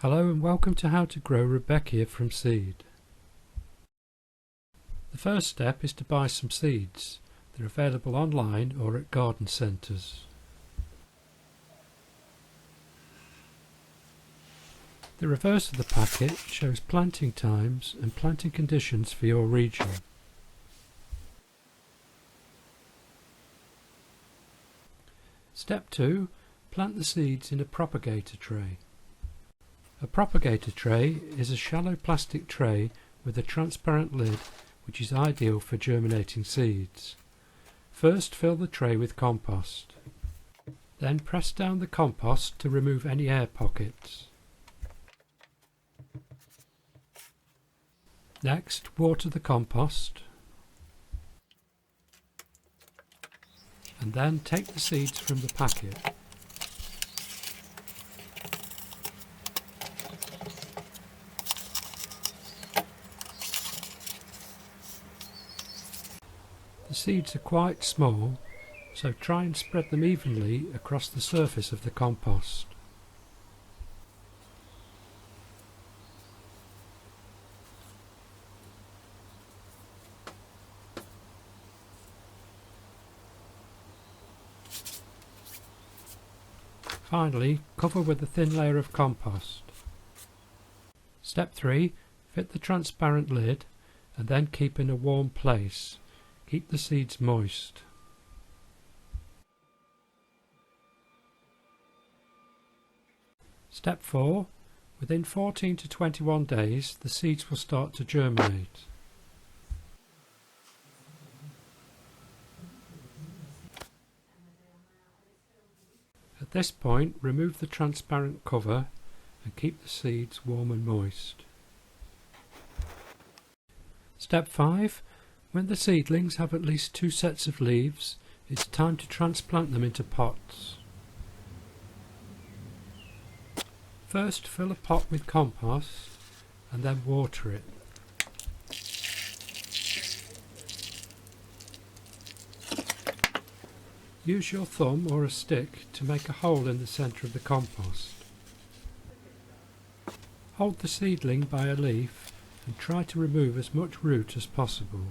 Hello and welcome to How to Grow Rudbeckia from Seed. The first step is to buy some seeds. They're available online or at garden centres. The reverse of the packet shows planting times and planting conditions for your region. Step 2. Plant the seeds in a propagator tray. A propagator tray is a shallow plastic tray with a transparent lid which is ideal for germinating seeds. First fill the tray with compost. Then press down the compost to remove any air pockets. Next, water the compost and then take the seeds from the packet. The seeds are quite small, so try and spread them evenly across the surface of the compost. Finally, cover with a thin layer of compost. Step 3. Fit the transparent lid and then keep in a warm place. Keep the seeds moist. Step 4. Within 14 to 21 days, the seeds will start to germinate. At this point, remove the transparent cover and keep the seeds warm and moist. Step 5. When the seedlings have at least 2 sets of leaves, it's time to transplant them into pots. First, fill a pot with compost and then water it. Use your thumb or a stick to make a hole in the centre of the compost. Hold the seedling by a leaf and try to remove as much root as possible.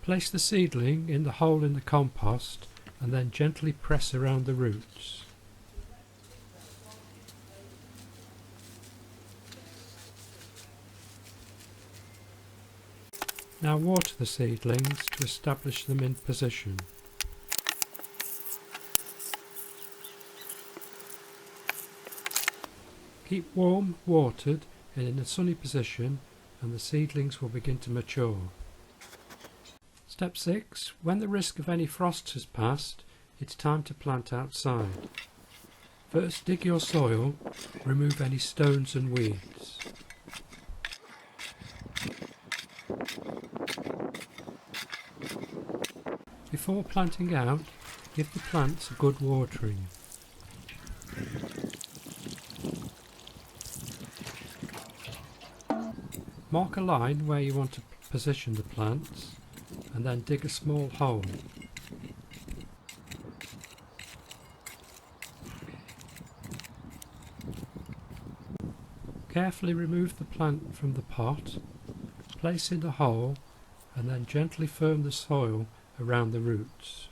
Place the seedling in the hole in the compost and then gently press around the roots. Now water the seedlings to establish them in position. Keep warm, watered and in a sunny position and the seedlings will begin to mature. Step 6. When the risk of any frost has passed, it's time to plant outside. First dig your soil, remove any stones and weeds. Before planting out, give the plants a good watering. Mark a line where you want to position the plants and then dig a small hole. Carefully remove the plant from the pot, place in the hole and then gently firm the soil around the roots.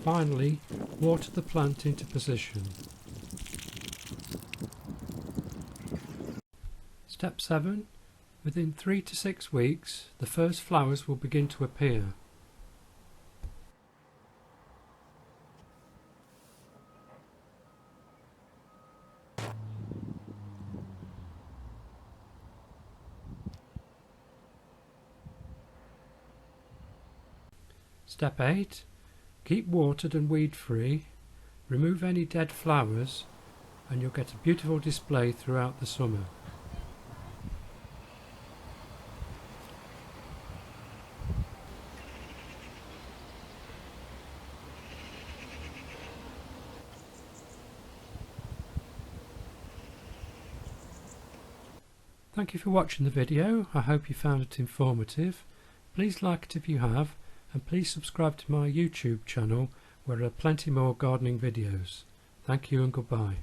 Finally, water the plant into position. Step 7. Within 3 to 6 weeks, the first flowers will begin to appear. Step 8. Keep watered and weed free, remove any dead flowers and you'll get a beautiful display throughout the summer. Thank you for watching the video. I hope you found it informative. Please like it if you have, and please subscribe to my YouTube channel where there are plenty more gardening videos. Thank you and goodbye.